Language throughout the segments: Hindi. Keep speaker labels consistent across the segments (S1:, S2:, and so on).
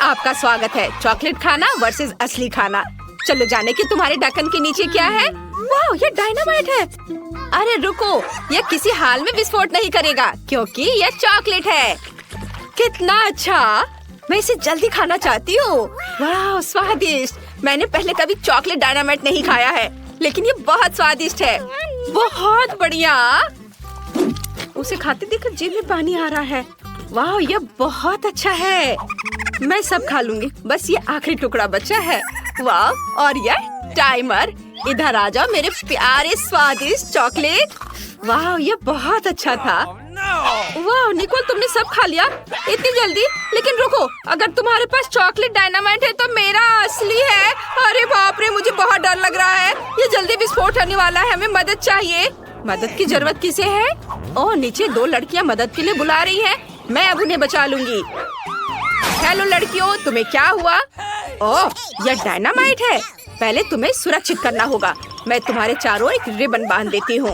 S1: आपका स्वागत है। चॉकलेट खाना वर्सेस असली खाना। चलो जाने कि तुम्हारे ढक्कन के नीचे क्या है। वाह, ये डायनामाइट है। अरे रुको, ये किसी हाल में विस्फोट नहीं करेगा क्योंकि ये चॉकलेट है। कितना अच्छा, मैं इसे जल्दी खाना चाहती हूँ। वाह स्वादिष्ट। मैंने पहले कभी चॉकलेट डायनामाइट नहीं खाया है, लेकिन ये बहुत स्वादिष्ट है। बहुत बढ़िया। उसे खाते देखकर जीभ में पानी आ रहा है। वाह, ये बहुत अच्छा है। मैं सब खा लूंगी, बस ये आखिरी टुकड़ा बचा है। वाह, और ये टाइमर। इधर आ जाओ मेरे प्यारे स्वादिष्ट चॉकलेट। वाह, ये बहुत अच्छा था। वाह निकोल, तुमने सब खा लिया इतनी जल्दी। लेकिन रुको, अगर तुम्हारे पास चॉकलेट डायनामाइट है तो मेरा असली है। अरे बाप रे, मुझे बहुत डर लग रहा है। ये जल्दी विस्फोट होने वाला है। हमें मदद चाहिए। मदद की जरूरत किसे है? ओह, नीचे 2 लड़कियां मदद के लिए बुला रही हैं। मैं अब उन्हें बचा लूंगी। हेलो लड़कियों, तुम्हें क्या हुआ? ओह, यह डायनामाइट है। पहले तुम्हें सुरक्षित करना होगा। मैं तुम्हारे चारों एक रिबन बांध देती हूँ।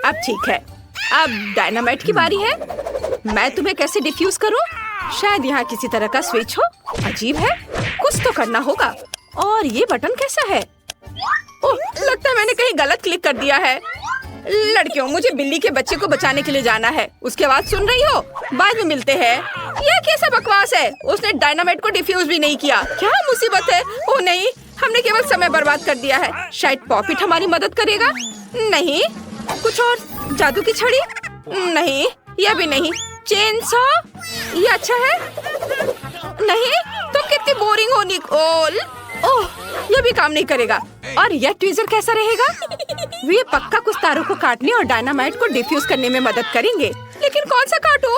S1: अब ठीक है, अब डायनामाइट की बारी है। मैं तुम्हें कैसे डिफ्यूज करूँ? शायद यहाँ किसी तरह का स्विच हो। अजीब है, कुछ तो करना होगा। और ये बटन कैसा है? ओह, लगता है मैंने कहीं गलत क्लिक कर दिया है। लड़कियों, मुझे बिल्ली के बच्चे को बचाने के लिए जाना है। उसकी आवाज सुन रही हो? बाद में मिलते हैं। यह कैसा बकवास है? उसने डायनामाइट को डिफ्यूज भी नहीं किया। क्या मुसीबत है? ओह नहीं, हमने केवल समय बर्बाद कर दिया है। शायद पॉपिट हमारी मदद करेगा। नहीं, कुछ और? जादू की छड़ी? नहीं, यह भी नहीं। Chain saw? ये अच्छा है। नहीं, तुम कितनी बोरिंग हो निकोल। ओह, यह भी काम नहीं करेगा। और यह ट्वीजर कैसा रहेगा? वे पक्का कुछ तारों को काटने और डायनामाइट को डिफ्यूज करने में मदद करेंगे। लेकिन कौन सा काटूं?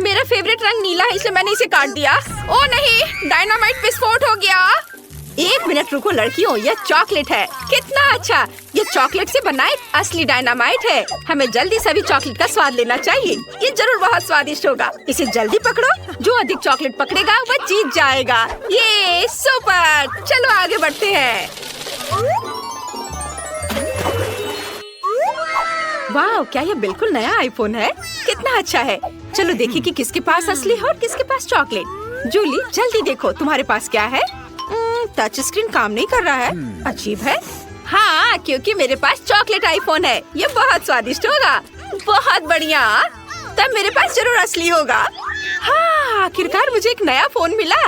S1: मेरा फेवरेट रंग नीला है, इसलिए मैंने इसे काट दिया। ओह नहीं, डायनामाइट विस्फोट हो गया। 1 मिनट रुको लड़कियों, यह चॉकलेट है। कितना अच्छा, ये चॉकलेट से बना एक असली डायनामाइट है। हमें जल्दी सभी चॉकलेट का स्वाद लेना चाहिए। ये जरूर बहुत स्वादिष्ट होगा। इसे जल्दी पकड़ो। जो अधिक चॉकलेट पकड़ेगा वह जीत जाएगा। ये सुपर। चलो आगे बढ़ते हैं। वाह, क्या ये बिल्कुल नया आईफोन है? कितना अच्छा है। चलो देखिए कि किसके पास असली है और किसके पास चॉकलेट। जूली, जल्दी देखो तुम्हारे पास क्या है। टच स्क्रीन काम नहीं कर रहा है। अजीब है। हाँ, क्योंकि मेरे पास चॉकलेट आईफोन है। ये बहुत स्वादिष्ट होगा। बहुत बढ़िया, तब मेरे पास जरूर असली होगा। हाँ, आखिरकार मुझे एक नया फोन मिला।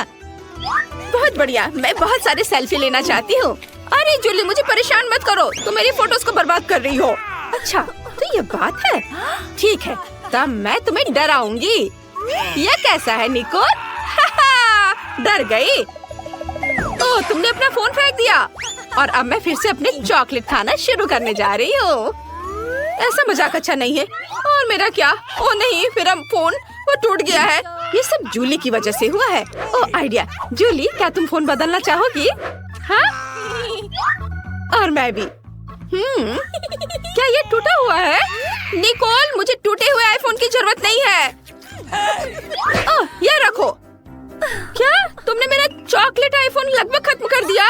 S1: बहुत बढ़िया, मैं बहुत सारे सेल्फी लेना चाहती हूँ। अरे जूली, मुझे परेशान मत करो, तुम मेरी फोटोज को बर्बाद कर रही हो। अच्छा, तो ये बात है। ठीक है, तब मैं तुम्हें डराऊंगी। यह कैसा है निकोल? डर गई? ओह, तुमने अपना फोन फेंक दिया। और अब मैं फिर से अपने चॉकलेट खाना शुरू करने जा रही हूँ। ऐसा मजाक अच्छा नहीं है। और मेरा क्या? ओह नहीं, मेरा फोन वो टूट गया है। ये सब जूली की वजह से हुआ है। ओह आइडिया। जूली, क्या तुम फोन बदलना चाहोगी? हाँ, और मैं भी। क्या ये टूटा हुआ है? निकोल, मुझे टूटे हुए आईफोन की जरूरत नहीं है। ओह, ये रखो। क्या तुमने मेरा चॉकलेट आईफोन लगभग खत्म कर दिया?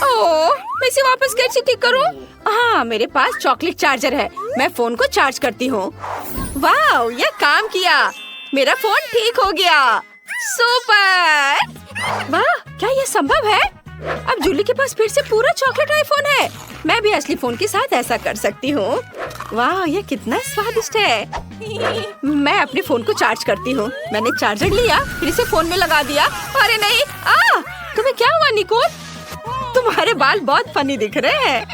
S1: ओह, मैं इसे वापस कैसे ठीक करूं? हाँ, मेरे पास चॉकलेट चार्जर है। मैं फोन को चार्ज करती हूँ। वाह, यह काम किया। मेरा फोन ठीक हो गया। सुपर। वाह, क्या यह संभव है? अब जूली के पास फिर से पूरा चॉकलेट आईफोन है। मैं भी असली फोन के साथ ऐसा कर सकती हूँ। वाह, ये कितना स्वादिष्ट है। मैं अपने फोन को चार्ज करती हूँ। मैंने चार्जर लिया, फिर इसे फोन में लगा दिया। अरे नहीं, तुम्हें क्या हुआ निकोल? तुम्हारे बाल बहुत फनी दिख रहे हैं।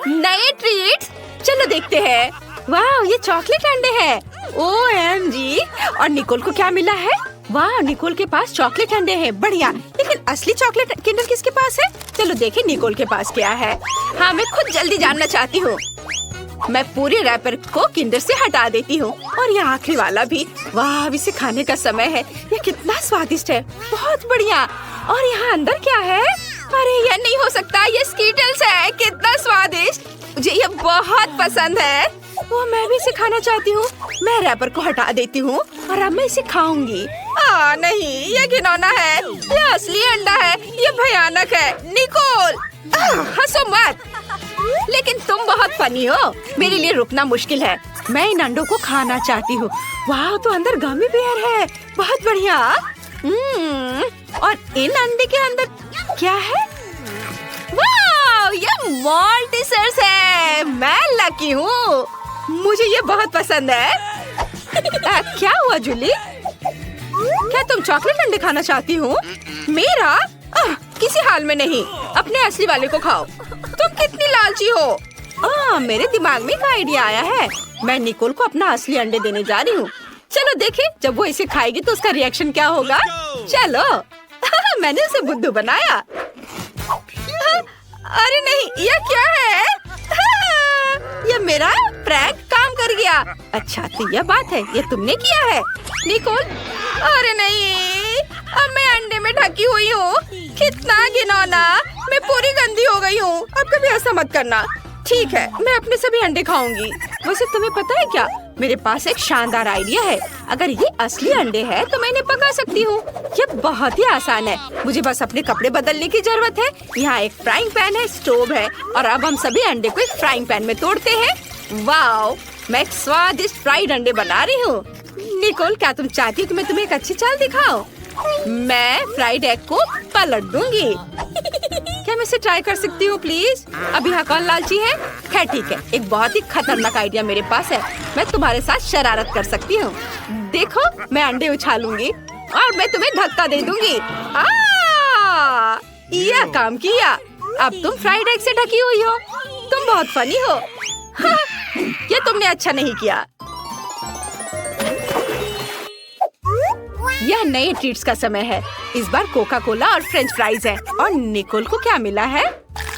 S1: नए ट्रीट्स, चलो देखते हैं। वाह, ये चॉकलेट अंडे हैं। OMG। और निकोल को क्या मिला है? वाह, निकोल के पास चॉकलेट अंडे हैं। बढ़िया, लेकिन असली चॉकलेट किंडर किसके पास है? चलो देखें निकोल के पास क्या है। हाँ, मैं खुद जल्दी जानना चाहती हूँ। मैं पूरे रैपर को किंडर से हटा देती हूँ और ये आखिरी वाला भी। वाह, अब इसे खाने का समय है। ये कितना स्वादिष्ट है। बहुत बढ़िया। और यहाँ अंदर क्या है? अरे यह नहीं हो सकता, ये स्कीटल्स है। कितना स्वादिष्ट, मुझे ये बहुत पसंद है। वो मैं भी इसे खाना चाहती हूँ। मैं रैपर को हटा देती हूँ और अब मैं इसे खाऊंगी। नहीं, ये घिनौना है। ये असली अंडा है। ये भयानक है। निकोल, हंसो मत। लेकिन तुम बहुत फनी हो, मेरे लिए रुकना मुश्किल है। मैं इन अंडों को खाना चाहती हूँ। वाह, तो अंदर गमी बेयर है, बहुत बढ़िया। और इन अंडे के अंदर क्या है? वाह, ये मॉल्टिसर्स है। मैं लकी हूँ, मुझे ये बहुत पसंद है। क्या हुआ जूली? क्या तुम चॉकलेट अंडे खाना चाहती हो? मेरा? किसी हाल में नहीं, अपने असली वाले को खाओ। तुम कितनी लालची हो। मेरे दिमाग में एक आइडिया आया है। मैं निकोल को अपना असली अंडे देने जा रही हूँ। चलो देखें, जब वो इसे खाएगी तो उसका रिएक्शन क्या होगा। चलो। मैंने उसे बुद्धू बनाया। अरे नहीं, यह क्या है? यह मेरा प्रैंक काम कर गया। अच्छा, तो यह बात है, ये तुमने किया है निकोल? अरे नहीं, अब मैं अंडे में ढकी हुई हूँ। कितना घिनौना, मैं पूरी गंदी हो गई हूँ। अब कभी ऐसा मत करना। ठीक है, मैं अपने सभी अंडे खाऊंगी। वैसे तुम्हें पता है क्या, मेरे पास एक शानदार आइडिया है। अगर ये असली अंडे हैं तो मैं इन्हें पका सकती हूँ। ये बहुत ही आसान है, मुझे बस अपने कपड़े बदलने की जरूरत है। यहाँ एक फ्राइंग पैन है, स्टोव है, और अब हम सभी अंडे को एक फ्राइंग पैन में तोड़ते हैं। वाओ, मैं एक स्वादिष्ट फ्राइड अंडे बना रही हूँ। निकोल, क्या तुम चाहती हो कि मैं तुम्हें एक अच्छी चाल दिखाऊं? मैं फ्राइड एग को पलट दूंगी। क्या मैं इसे ट्राई कर सकती हूँ प्लीज? अब यहाँ कौन लालची है? खैर ठीक है, एक बहुत ही खतरनाक आइडिया मेरे पास है। मैं तुम्हारे साथ शरारत कर सकती हूँ। देखो, मैं अंडे उछालूंगी और मैं तुम्हें धक्का दे दूंगी। यह काम किया। अब तुम फ्राइड एग से ढकी हुई हो। तुम बहुत फनी हो। ये तुमने अच्छा नहीं किया। यह नए ट्रीट्स का समय है। इस बार कोका कोला और फ्रेंच फ्राइज है। और निकोल को क्या मिला है?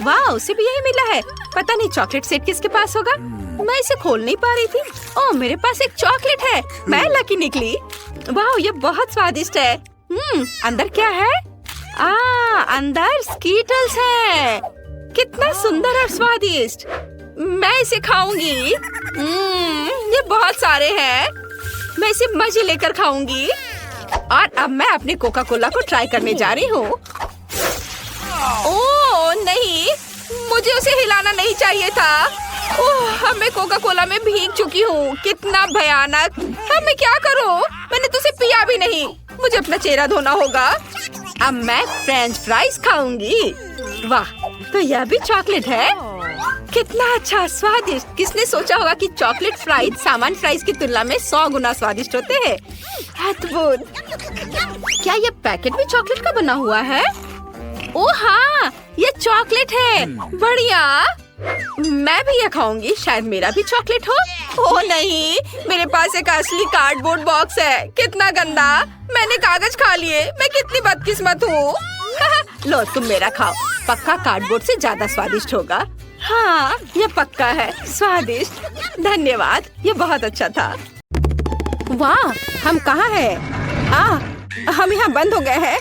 S1: वाह, उसे भी यही मिला है। पता नहीं चॉकलेट सेट किसके पास होगा। मैं इसे खोल नहीं पा रही थी। ओह, मेरे पास एक चॉकलेट है। मैं लकी निकली। वाह, ये बहुत स्वादिष्ट है। अंदर क्या है? अंदर स्कीटल्स है। कितना सुंदर और स्वादिष्ट। मैं इसे खाऊंगी। ये बहुत सारे हैं। मैं इसे मजे लेकर खाऊंगी। और अब मैं अपने कोका कोला को ट्राई करने जा रही हूँ। ओह नहीं, मुझे उसे हिलाना नहीं चाहिए था। ओह, अब मैं कोका कोला में भीग चुकी हूँ। कितना भयानक। अब मैं क्या करूँ? मैंने तो उसे पिया भी नहीं। मुझे अपना चेहरा धोना होगा। अब मैं फ्रेंच फ्राइज खाऊंगी। वाह, तो यह भी चॉकलेट है। कितना अच्छा, स्वादिष्ट। किसने सोचा होगा कि चॉकलेट फ्राइज सामान्य फ्राइज की तुलना में 100 गुना स्वादिष्ट होते हैं। अद्भुत। क्या ये पैकेट भी चॉकलेट का बना हुआ है? ओह हाँ, ये चॉकलेट है। बढ़िया, मैं भी ये खाऊंगी। शायद मेरा भी चॉकलेट हो। ओह नहीं, मेरे पास एक असली कार्डबोर्ड बॉक्स है। कितना गंदा। मैंने कागज खा लिए। मैं कितनी बदकिस्मत हूँ। लो, तुम मेरा खाओ। पक्का कार्डबोर्ड से ज्यादा स्वादिष्ट होगा। हाँ, ये पक्का है स्वादिष्ट। धन्यवाद, ये बहुत अच्छा था। वाह, हम कहाँ हैं? हम यहाँ बंद हो गए हैं।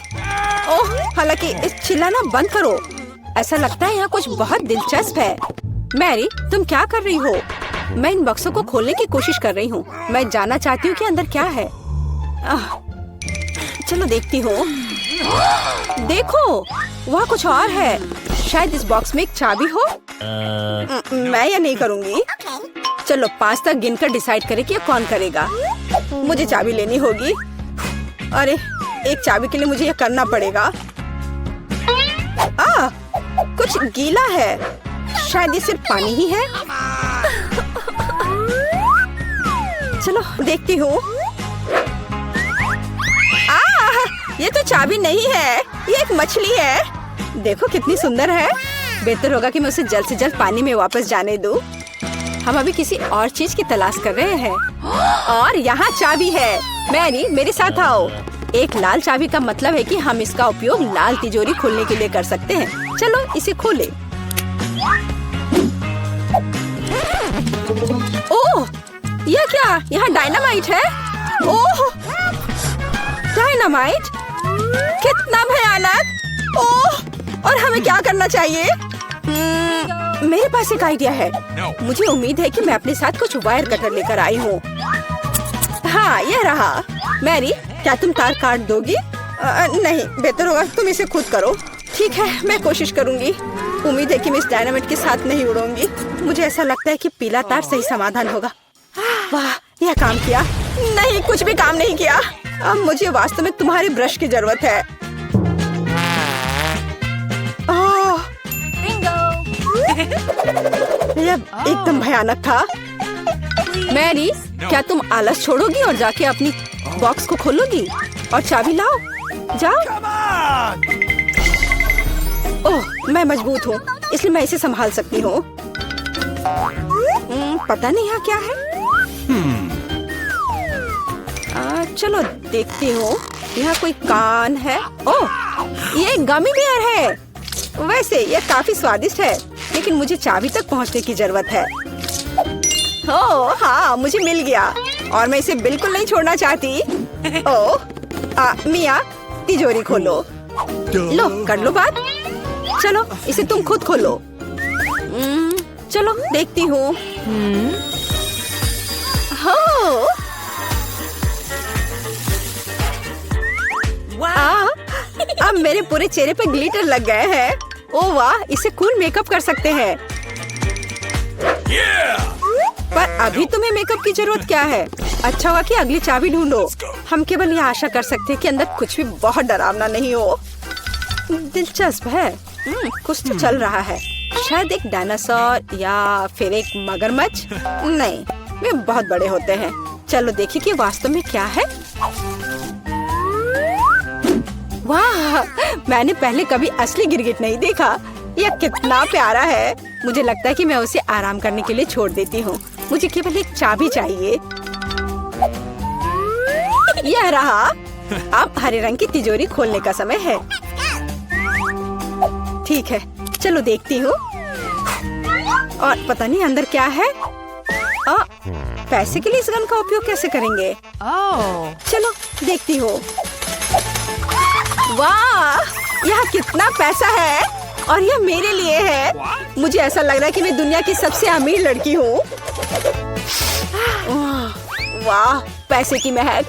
S1: ओह, हालांकि इस चिल्लाना बंद करो। ऐसा लगता है यहाँ कुछ बहुत दिलचस्प है। मैरी, तुम क्या कर रही हो? मैं इन बक्सों को खोलने की कोशिश कर रही हूँ। मैं जानना चाहती हूँ कि अंदर क्या है। चलो देखती हूँ। देखो, वहाँ कुछ और है। शायद इस बॉक्स में एक चाबी हो। मैं ये नहीं करूँगी। चलो 5 तक गिनकर डिसाइड करें कि ये कौन करेगा। मुझे चाबी लेनी होगी। अरे, एक चाबी के लिए मुझे ये करना पड़ेगा। कुछ गीला है। शायद ये सिर्फ पानी ही है। चलो देखती हूँ। ये तो चाबी नहीं है, ये एक मछली है। देखो कितनी सुंदर है। बेहतर होगा कि मैं उसे जल्द से जल्द पानी में वापस जाने दूँ। हम अभी किसी और चीज की तलाश कर रहे हैं। और यहाँ चाबी है। मैरी, मेरे साथ आओ। एक लाल चाबी का मतलब है कि हम इसका उपयोग लाल तिजोरी खोलने के लिए कर सकते हैं। चलो इसे खोलें। ओह, यह क्या? यहाँ डायनामाइट है। ओह, डायनामाइट? कितना भयानक। ओह, और हमें क्या करना चाहिए? मेरे पास एक आइडिया है। मुझे उम्मीद है कि मैं अपने साथ कुछ वायर कटर लेकर आई हूँ। हाँ, यह रहा। मैरी, क्या तुम तार काट दोगी? नहीं, बेहतर होगा तुम इसे खुद करो। ठीक है, मैं कोशिश करूँगी। उम्मीद है कि मैं इस डायनामाइट के साथ नहीं उड़ूंगी। मुझे ऐसा लगता है कि पीला तार सही समाधान होगा। वाह, यह काम किया। नहीं, कुछ भी काम नहीं किया। अब मुझे वास्तव में तुम्हारे ब्रश की जरूरत है। यह एकदम भयानक था। मैरी, क्या तुम आलस छोड़ोगी और जाके अपनी बॉक्स को खोलोगी और चाबी लाओ? जाओ। ओह, मैं मजबूत हूँ, इसलिए मैं इसे संभाल सकती हूँ। पता नहीं यहाँ क्या है। चलो देखती हूँ। यहाँ कोई कान है। ओह, ये एक गमी बियर है। वैसे यह काफी स्वादिष्ट है, लेकिन मुझे चाबी तक पहुँचने की जरूरत है। ओह हाँ, मुझे मिल गया और मैं इसे बिल्कुल नहीं छोड़ना चाहती। ओह, मिया, तिजोरी खोलो। लो, कर लो बात। चलो, इसे तुम खुद खोलो। चलो देखती हूँ। अब मेरे पूरे चेहरे पे ग्लिटर लग गए हैं। ओह वाह, इसे कूल मेकअप कर सकते हैं। पर अभी तुम्हें मेकअप की जरूरत क्या है? अच्छा हुआ कि अगली चाबी ढूंढो। हम केवल यह आशा कर सकते हैं कि अंदर कुछ भी बहुत डरावना नहीं हो। दिलचस्प है। कुछ तो चल रहा है। शायद एक डायनासोर या फिर एक मगरमच्छ। नहीं, वे बहुत बड़े होते हैं। चलो देखिए कि वास्तव में क्या है। वाह, मैंने पहले कभी असली गिरगिट नहीं देखा। यह कितना प्यारा है। मुझे लगता है कि मैं उसे आराम करने के लिए छोड़ देती हूँ। मुझे केवल एक चाबी चाहिए। यह रहा। अब हरे रंग की तिजोरी खोलने का समय है। ठीक है, चलो देखती हूँ। और पता नहीं अंदर क्या है। पैसे के लिए इस गन का उपयोग कैसे करेंगे? चलो देखती हूँ। वाह, यहाँ कितना पैसा है और यह मेरे लिए है। मुझे ऐसा लग रहा है कि मैं दुनिया की सबसे अमीर लड़की हूँ। वाह, पैसे की महक।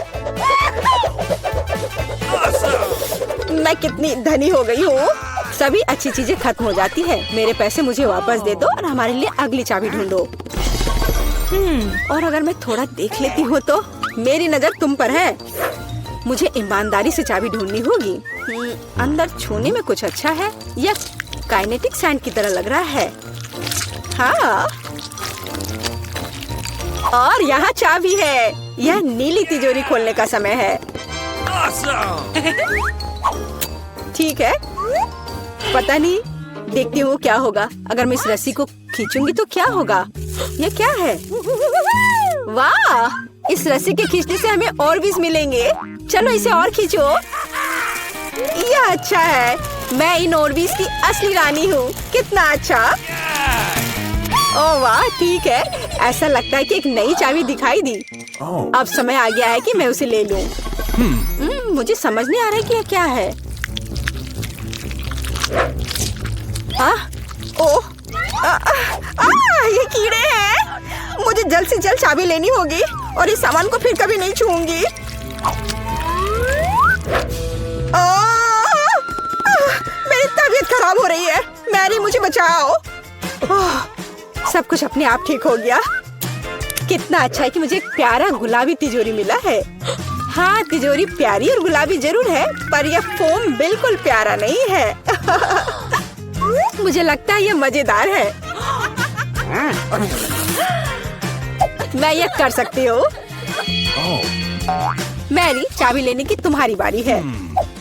S1: मैं कितनी धनी हो गई हूँ। सभी अच्छी चीजें खत्म हो जाती है। मेरे पैसे मुझे वापस दे दो और हमारे लिए अगली चाबी ढूंढो। और अगर मैं थोड़ा देख लेती हूँ तो मेरी नजर तुम पर है। मुझे ईमानदारी से चाबी ढूंढनी होगी। अंदर छूने में कुछ अच्छा है। यह काइनेटिक सैंड की तरह लग रहा है। हाँ, और यहाँ चाबी है। यह नीली तिजोरी खोलने का समय है। ठीक है, पता नहीं, देखती हूँ क्या होगा। अगर मैं इस रस्सी को खींचूंगी तो क्या होगा? ये क्या है? वाह, इस रस्सी के खींचने से हमें और बीज मिलेंगे। चलो इसे और खींचो। यह अच्छा है। मैं इन ओरबीज की असली रानी हूँ। कितना अच्छा। ओह वाह, ठीक है। ऐसा लगता है कि एक नई चाबी दिखाई दी। अब समय आ गया है कि मैं उसे ले लूं। मुझे समझ नहीं आ रहा है कि यह क्या है। ओह, ये कीड़े हैं। मुझे जल्द से जल्द चाबी लेनी होगी और इस सामान को फिर कभी नहीं छूऊंगी। मेरी तबीयत खराब हो रही है। मैरी, मुझे बचाओ। सब कुछ अपने आप ठीक हो गया। कितना अच्छा है कि मुझे एक प्यारा गुलाबी तिजोरी मिला है। हाँ, तिजोरी प्यारी और गुलाबी जरूर है, पर यह फोम बिल्कुल प्यारा नहीं है। मुझे लगता है यह मजेदार है। मैं यह कर सकती हूँ। मैरी, चाबी लेने की तुम्हारी बारी है।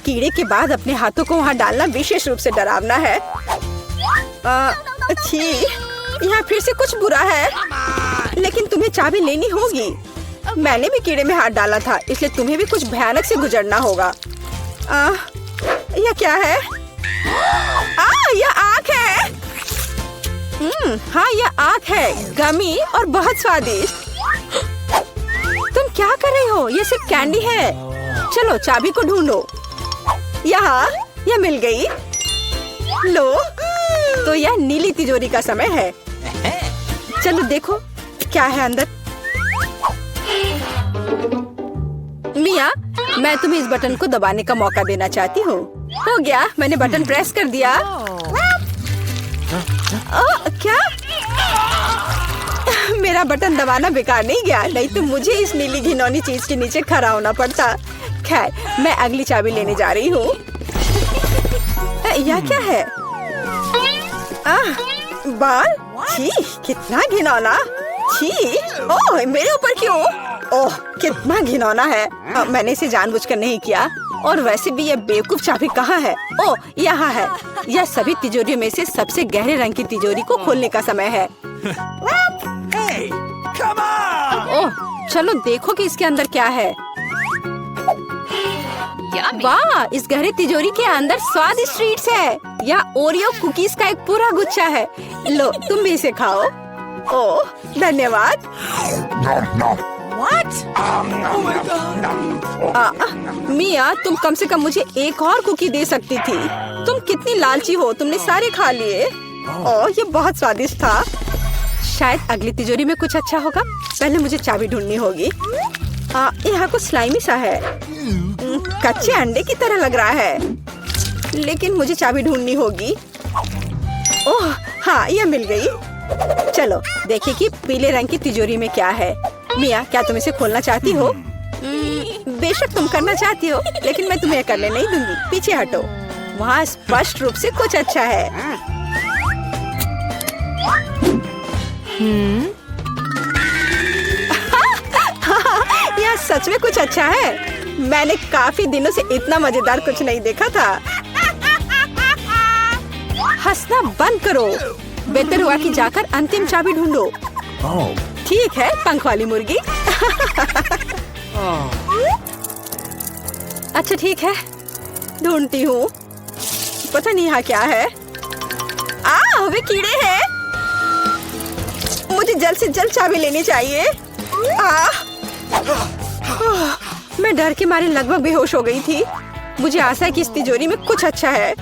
S1: कीड़े के बाद अपने हाथों को वहाँ डालना विशेष रूप से डरावना है। अच्छी, यहाँ फिर से कुछ बुरा है, लेकिन तुम्हें चाबी लेनी होगी। मैंने भी कीड़े में हाथ डाला था, इसलिए तुम्हें भी कुछ भयानक से गुजरना होगा। यह क्या है? यह आँख है। हाँ, यह आँख है, गमी और बहुत स्वादिष्ट। तुम क्या कर रही हो? यह सिर्फ कैंडी है। चलो चाबी को ढूंढो। यहाँ, यह मिल गई। लो, तो यह नीली तिजोरी का समय है। चलो देखो क्या है अंदर। मिया, मैं तुम्हें इस बटन को दबाने का मौका देना चाहती हूँ। हो गया, मैंने बटन प्रेस कर दिया। क्या? मेरा बटन दबाना बेकार नहीं गया, नहीं तो मुझे इस नीली घिनौनी चीज के नीचे खड़ा होना पड़ता। खैर, मैं अगली चाबी लेने जा रही हूँ। यह क्या है? बाल? छी, कितना घिनौना। छी, ओह, मेरे ऊपर क्यों? ओह, कितना घिनौना है। मैंने इसे जानबूझकर नहीं किया। और वैसे भी यह बेवकूफ चाबी कहाँ है? ओह, यहाँ है। यह सभी तिजोरियों में से सबसे गहरे रंग की तिजोरी को खोलने का समय है। ओह, चलो देखो कि इसके अंदर क्या है। वाह, इस गहरे तिजोरी के अंदर स्वादिष्ट ट्रीट्स है। यह ओरियो कुकीज का एक पूरा गुच्छा है। लो, तुम भी इसे खाओ। ओह, धन्यवाद। मिया, तुम कम से कम मुझे एक और कुकी दे सकती थी। तुम कितनी लालची हो, तुमने सारे खा लिए। ओह, ये बहुत स्वादिष्ट था। शायद अगली तिजोरी में कुछ अच्छा होगा। पहले मुझे चाबी ढूंढनी होगी। यहाँ कुछ स्लाइमी सा है। कच्चे अंडे की तरह लग रहा है, लेकिन मुझे चाबी ढूंढनी होगी। ओह हाँ, यह मिल गई। चलो देखिए कि पीले रंग की तिजोरी में क्या है। मिया, क्या तुम इसे खोलना चाहती हो? बेशक तुम करना चाहती हो, लेकिन मैं तुम्हें करने नहीं दूंगी। पीछे हटो। वहाँ स्पष्ट रूप से कुछ अच्छा है। यह सच में कुछ अच्छा है। मैंने काफी दिनों से इतना मजेदार कुछ नहीं देखा था। हंसना बंद करो। बेहतर हुआ कि जाकर अंतिम चाबी ढूंढो। ठीक है, पंख वाली मुर्गी। अच्छा ठीक है, ढूंढती हूँ। पता नहीं यहाँ क्या है। वे कीड़े हैं। मुझे जल्द से जल्द चाबी लेनी चाहिए। मैं डर के मारे लगभग बेहोश हो गई थी। मुझे आशा है कि इस तिजोरी में कुछ अच्छा है।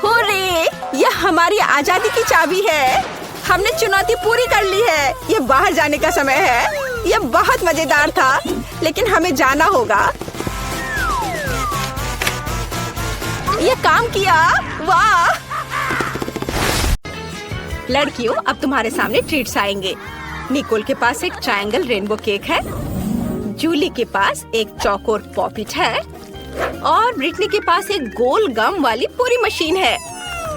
S1: हुर्रे! यह हमारी आजादी की चाबी है। हमने चुनौती पूरी कर ली है। यह बाहर जाने का समय है। यह बहुत मजेदार था, लेकिन हमें जाना होगा। यह काम किया। वाह! लड़कियों, अब तुम्हारे सामने ट्रीट्स आएंगे। निकोल के पास एक ट्रायंगल रेनबो केक है। जूली के पास एक चौकोर पॉपिट है और ब्रिटनी के पास एक गोल गम वाली पूरी मशीन है।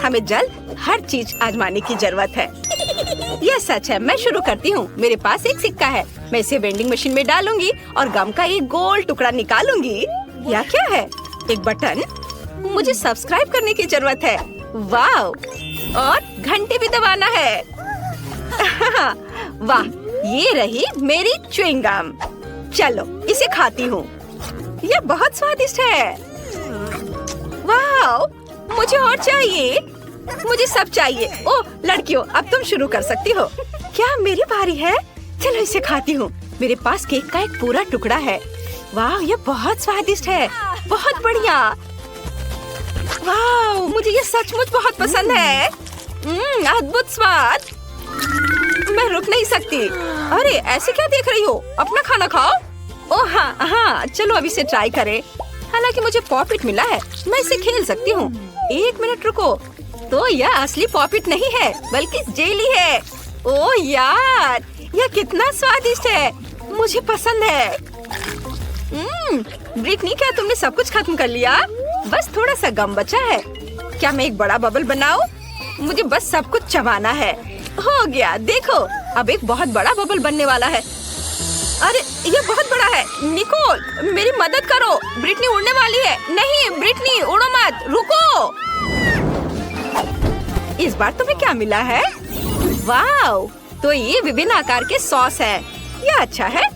S1: हमें जल्द हर चीज आजमाने की जरूरत है। यह सच है। मैं शुरू करती हूँ। मेरे पास एक सिक्का है। मैं इसे वेंडिंग मशीन में डालूंगी और गम का एक गोल टुकड़ा निकालूंगी। यह क्या है? एक बटन। मुझे सब्सक्राइब करने की जरूरत है। वाह! और घंटे भी दबाना है। वाह, ये रही मेरी च्युइंग गम। चलो इसे खाती हूँ। यह बहुत स्वादिष्ट है। वाह, मुझे और चाहिए। मुझे सब चाहिए। ओह लड़कियों, अब तुम शुरू कर सकती हो। क्या मेरी बारी है? चलो इसे खाती हूँ। मेरे पास केक का एक पूरा टुकड़ा है। वाह, यह बहुत स्वादिष्ट है। बहुत बढ़िया। वाह, मुझे ये सचमुच बहुत पसंद है। अद्भुत स्वाद। मैं रुक नहीं सकती। अरे ऐसे क्या देख रही हो? अपना खाना खाओ। ओह हाँ हाँ, चलो अब इसे ट्राई करें। हालांकि मुझे पॉपिट मिला है, मैं इसे खेल सकती हूँ। एक मिनट रुको। तो यह असली पॉपिट नहीं है, बल्कि जेली है। ओह यार, यह कितना स्वादिष्ट है। मुझे पसंद है। ब्रिटनी, क्या तुमने सब कुछ खत्म कर लिया? बस थोड़ा सा गम बचा है। क्या मैं एक बड़ा बबल बनाऊं? मुझे बस सब कुछ चबाना है। हो गया, देखो अब एक बहुत बड़ा बबल बनने वाला है। अरे ये बहुत बड़ा है। निकोल, मेरी मदद करो। ब्रिटनी उड़ने वाली है। नहीं ब्रिटनी, उड़ो मत, रुको। इस बार तुम्हें क्या मिला है? वाव, तो ये विभिन्न आकार के सॉस है। यह अच्छा है।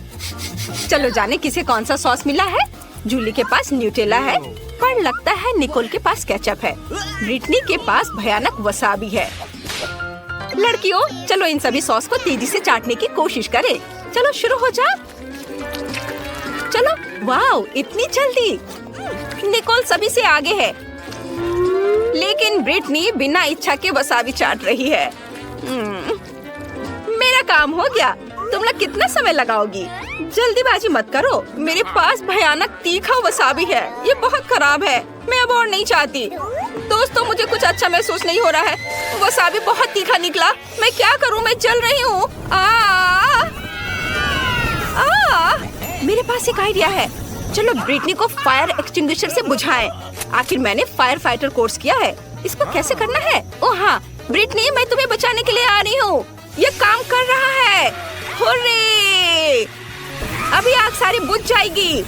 S1: चलो जाने किसे कौन सा सॉस मिला है। जूली के पास न्यूटेला है, पर लगता है निकोल के पास केचप है। ब्रिटनी के पास भयानक वसाबी है। लड़कियों, चलो इन सभी सॉस को तेजी से चाटने की कोशिश करें। चलो शुरू हो जाओ। चलो। वाव, इतनी जल्दी। निकोल सभी से आगे है, लेकिन ब्रिटनी बिना इच्छा के वसाबी चाट रही है। मेरा काम हो गया। तुम लोग कितना समय लगाओगी? जल्दीबाजी मत करो। मेरे पास भयानक तीखा वसाबी है। ये बहुत खराब है। मैं अब और नहीं चाहती। दोस्तों, मुझे कुछ अच्छा महसूस नहीं हो रहा है। वसाबी बहुत तीखा निकला। मैं क्या करूं? मैं जल रही हूँ। मेरे पास एक आइडिया है। चलो ब्रिटनी को फायर एक्सटिंग्विशर से बुझाएं। आखिर मैंने फायर फाइटर कोर्स किया है। इसको कैसे करना है? ओह हाँ, ब्रिटनी, मैं तुम्हें बचाने के लिए आ रही हूँ। ये काम कर रहा है। हुर्रे! अभी आग सारी बुझ जाएगी।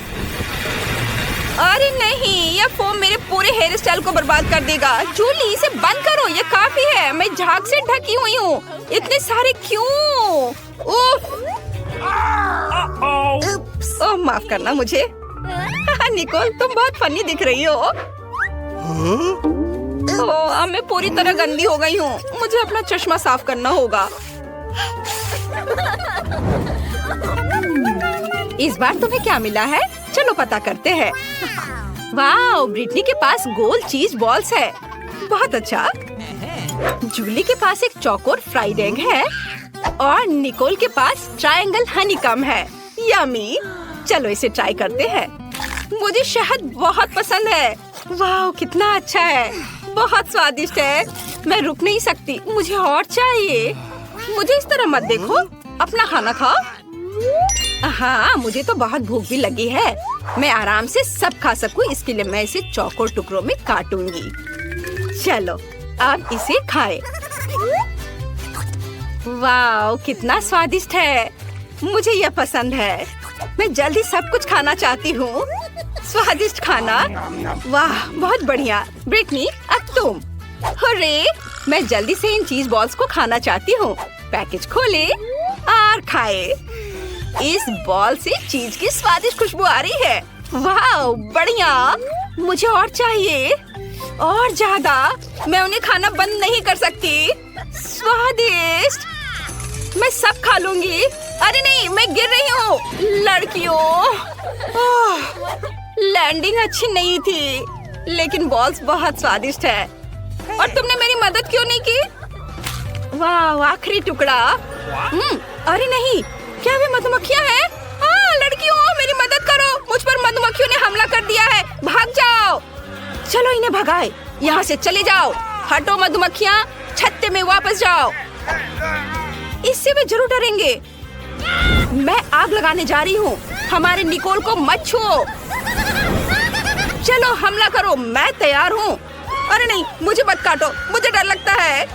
S1: अरे नहीं, ये फोम मेरे पूरे हेयर स्टाइल को बर्बाद कर देगा। जूली, इसे बंद करो। ये काफी है। मैं झाग से ढकी हुई हूँ। इतने सारे क्यों? ओह, माफ करना मुझे। निकोल, तुम बहुत फनी दिख रही हो। अब मैं पूरी तरह गंदी हो गई हूँ। मुझे अपना चश्मा साफ करना होगा। इस बार तुम्हें क्या मिला है? चलो पता करते हैं। वाह, ब्रिटनी के पास गोल चीज बॉल्स है। बहुत अच्छा। जूली के पास एक चौकोर फ्राइड एग है और निकोल के पास ट्रायंगल हनीकॉम्ब है। यम्मी। चलो इसे ट्राई करते हैं। मुझे शहद बहुत पसंद है। वाह, कितना अच्छा है। बहुत स्वादिष्ट है। मैं रुक नहीं सकती। मुझे और चाहिए। मुझे इस तरह मत देखो। अपना खाना खाओ। हाँ, मुझे तो बहुत भूख भी लगी है। मैं आराम से सब खा सकूं, इसके लिए मैं इसे चौकोर टुकड़ों में काटूंगी। चलो अब इसे खाएं। वाह, कितना स्वादिष्ट है। मुझे यह पसंद है। मैं जल्दी सब कुछ खाना चाहती हूँ। स्वादिष्ट खाना। वाह, बहुत बढ़िया। ब्रिटनी, अब तुम। हुर्रे! मैं जल्दी से इन चीज बॉल्स को खाना चाहती हूँ। पैकेज खोले और खाए। इस बॉल से चीज की स्वादिष्ट खुशबू आ रही है। वाह, बढ़िया। मुझे और चाहिए, और ज्यादा। मैं उन्हें खाना बंद नहीं कर सकती। स्वादिष्ट। मैं सब खा लूंगी। अरे नहीं, मैं गिर रही हूँ। लड़कियों, लैंडिंग अच्छी नहीं थी, लेकिन बॉल्स बहुत स्वादिष्ट है। और तुमने मेरी मदद क्यों नहीं की? वाह, आखिरी टुकड़ा। अरे नहीं, क्या वे मधुमक्खियाँ हैं? लड़कियों, मेरी मदद करो। मुझ पर मधुमक्खियों ने हमला कर दिया है। भाग जाओ। चलो इन्हें भगाए। यहाँ से चले जाओ। हटो मधुमक्खियाँ, छत्ते में वापस जाओ। इससे वे जरूर डरेंगे। मैं आग लगाने जा रही हूँ। हमारे निकोल को मत छुओ। चलो हमला करो। मैं तैयार हूँ। अरे नहीं, मुझे मत काटो। मुझे डर लगता है।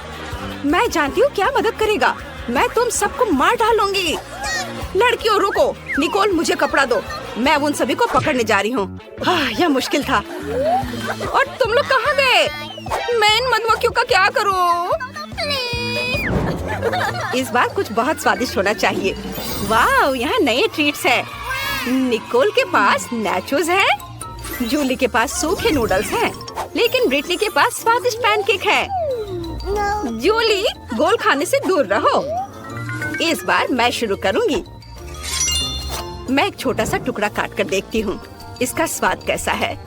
S1: मैं जानती हूँ क्या मदद करेगा। मैं तुम सबको मार डालूंगी। लड़कियों, रुको। निकोल, मुझे कपड़ा दो। मैं उन सभी को पकड़ने जा रही हूँ। यह मुश्किल था। और तुम लोग कहाँ गए? मैं इन मधुमक्खियों का क्या करूँ? इस बार कुछ बहुत स्वादिष्ट होना चाहिए। वाह, यहाँ नए ट्रीट्स हैं। निकोल के पास नाचोस है। जूली के पास सूखे नूडल्स हैं, लेकिन ब्रिटनी के पास स्वादिष्ट पैनकेक है। जूली, गोल खाने से दूर रहो। इस बार मैं शुरू करूंगी। मैं एक छोटा सा टुकड़ा काट कर देखती हूँ। इसका स्वाद कैसा है?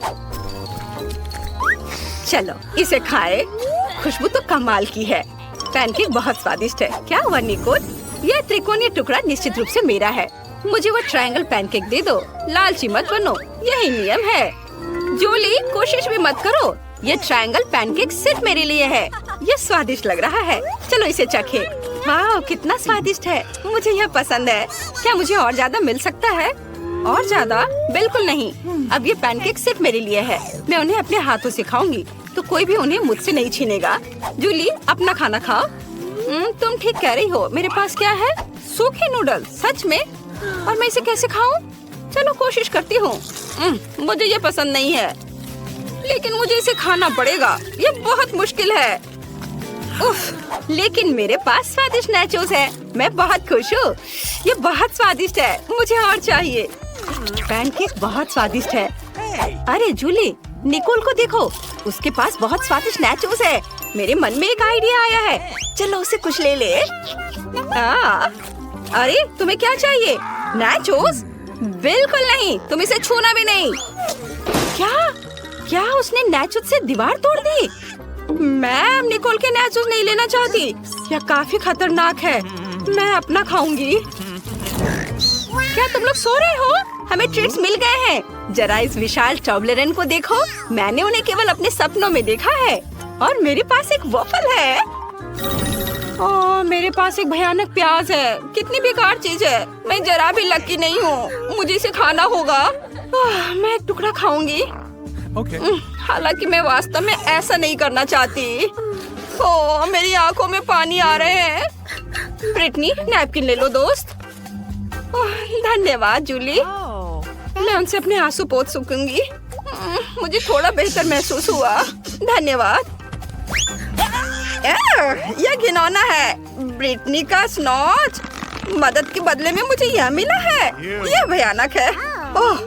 S1: चलो इसे खाए। खुशबू तो कमाल की है। पैनकेक बहुत स्वादिष्ट है। क्या हुआ निकोल? यह त्रिकोणीय टुकड़ा निश्चित रूप से मेरा है। मुझे वो ट्रायंगल पैनकेक दे दो। लालची मत बनो, यही नियम है। जूली, कोशिश भी मत करो। ये ट्रायंगल पैनकेक सिर्फ मेरे लिए है। ये स्वादिष्ट लग रहा है। चलो इसे चखे। वाह, कितना स्वादिष्ट है। मुझे यह पसंद है। क्या मुझे और ज्यादा मिल सकता है? और ज्यादा? बिल्कुल नहीं। अब ये पैनकेक सिर्फ मेरे लिए है। मैं उन्हें अपने हाथों से खाऊंगी, तो कोई भी उन्हें मुझसे नहीं छीनेगा। जूली, अपना खाना खाओ। तुम ठीक कह रही हो। मेरे पास क्या है? सूखे नूडल्स। सच में? और मैं इसे कैसे खाऊं? चलो कोशिश करती हूँ। मुझे ये पसंद नहीं है, लेकिन मुझे इसे खाना पड़ेगा। ये बहुत मुश्किल है। उफ, लेकिन मेरे पास स्वादिष्ट नाचोस है। मैं बहुत खुश हूँ। ये बहुत स्वादिष्ट है। मुझे और चाहिए। पैनकेक बहुत स्वादिष्ट है। अरे जूली, निकोल को देखो। उसके पास बहुत स्वादिष्ट नाचोस है। मेरे मन में एक आइडिया आया है। चलो उसे कुछ ले ले। अरे तुम्हें क्या चाहिए? नाचोस? बिल्कुल नहीं, तुम इसे छूना भी नहीं। क्या उसने नाचोस से दीवार तोड़ दी? मैं अब निकोल के नाचोस नहीं लेना चाहती। यह काफी खतरनाक है। मैं अपना खाऊंगी। क्या तुम लोग सो रहे हो? हमें ट्रीट्स मिल गए हैं। जरा इस विशाल टॉबलेरन को देखो, मैंने उन्हें केवल अपने सपनों में देखा है। और मेरे पास एक वॉफल है। ओह, मेरे पास एक भयानक प्याज है। कितनी बेकार चीज है। मैं जरा भी लकी नहीं हूँ। मुझे इसे खाना होगा। मैं एक टुकड़ा खाऊंगी। हालांकि मैं वास्तव में ऐसा नहीं करना चाहती। ओह, मेरी आंखों में पानी आ रहे हैं। ब्रिटनी, नैपकिन ले लो दोस्त। धन्यवाद जूली। मैं उनसे अपने आंसू पोंछ सकूंगी। मुझे थोड़ा बेहतर महसूस हुआ। धन्यवाद। यह घिनौना है। ब्रिटनी का स्नॉच। मदद के बदले में मुझे यह मिला है। यह भयानक है। ओह,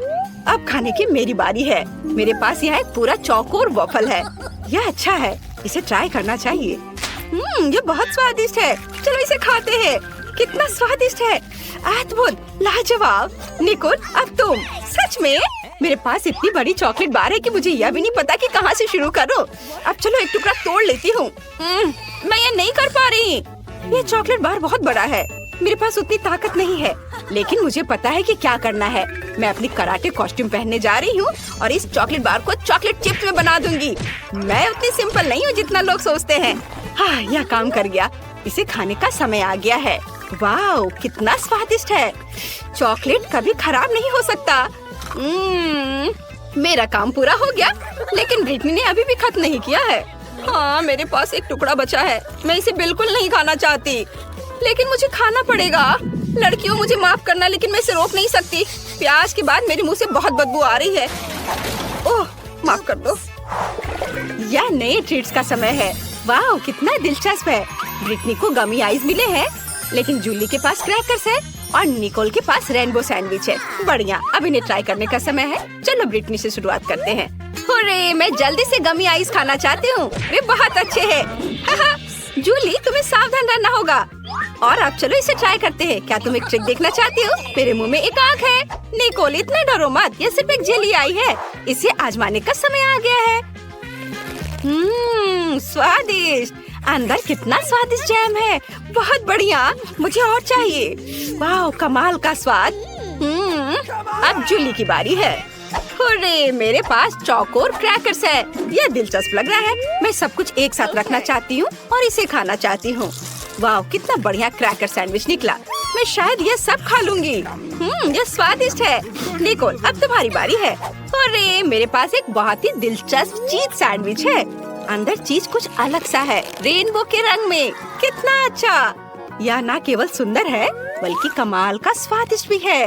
S1: अब खाने की मेरी बारी है। मेरे पास यह एक पूरा चौकोर वॉफल है। यह अच्छा है, इसे ट्राई करना चाहिए। ये बहुत स्वादिष्ट है। चलो इसे खाते हैं। कितना स्वादिष्ट है। अद्भुत, लाजवाब। निकोल, अब तुम। सच में मेरे पास इतनी बड़ी चॉकलेट बार है कि मुझे यह भी नहीं पता कि कहाँ से शुरू करूं। अब चलो एक टुकड़ा तोड़ लेती हूँ। मैं ये नहीं कर पा रही। ये चॉकलेट बार बहुत बड़ा है। मेरे पास उतनी ताकत नहीं है, लेकिन मुझे पता है कि क्या करना है। मैं अपनी कराटे कॉस्ट्यूम पहनने जा रही हूँ और इस चॉकलेट बार को चॉकलेट चिप्स में बना दूंगी। मैं उतनी सिंपल नहीं हूँ जितना लोग सोचते हैं। हाँ, यह काम कर गया। इसे खाने का समय आ गया है। वाह, कितना स्वादिष्ट है। चॉकलेट कभी खराब नहीं हो सकता। मेरा काम पूरा हो गया, लेकिन ब्रिटनी ने अभी भी खत्म नहीं किया है। हाँ, मेरे पास एक टुकड़ा बचा है। मैं इसे बिल्कुल नहीं खाना चाहती, लेकिन मुझे खाना पड़ेगा। लड़कियों, मुझे माफ करना, लेकिन मैं इसे रोक नहीं सकती। प्याज के बाद मेरे मुंह से बहुत बदबू आ रही है। ओह, माफ कर दो। यह नए ट्रीट्स का समय है। वाह, कितना दिलचस्प है। ब्रिटनी को गमी आइस मिले हैं, लेकिन जूली के पास क्रैकर्स है और निकोल के पास रेनबो सैंडविच है। बढ़िया, अब इन्हें ट्राई करने का समय है। चलो ब्रिटनी से शुरुआत करते हैं। अरे, मैं जल्दी से गमी आइस खाना चाहती हूँ। वे बहुत अच्छे हैं। जूली, तुम्हें सावधान रहना होगा। और अब चलो इसे ट्राई करते हैं। क्या तुम एक ट्रिक देखना चाहती हो? मेरे मुंह में एक आँख है। निकोल, इतना डरो मत। यह सिर्फ एक जेली आई है। इसे आजमाने का समय आ गया है। स्वादिष्ट। अंदर कितना स्वादिष्ट जैम है। बहुत बढ़िया, मुझे और चाहिए। वाह, कमाल का स्वाद। अब जूली की बारी है। अरे, मेरे पास चौकोर क्रैकर्स है। यह दिलचस्प लग रहा है। मैं सब कुछ एक साथ रखना चाहती हूँ और इसे खाना चाहती हूँ। वाह, कितना बढ़िया क्रैकर सैंडविच निकला। मैं शायद यह सब खा लूंगी। यह स्वादिष्ट है। निकोल, अब तुम्हारी बारी है। अरे, मेरे पास एक बहुत ही दिलचस्प चीज सैंडविच है। अंदर चीज कुछ अलग सा है, रेनबो के रंग में। कितना अच्छा। यह न केवल सुंदर है, बल्कि कमाल का स्वादिष्ट भी है।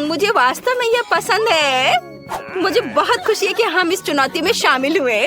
S1: मुझे वास्तव में यह पसंद है। मुझे बहुत खुशी है कि हम इस चुनौती में शामिल हुए।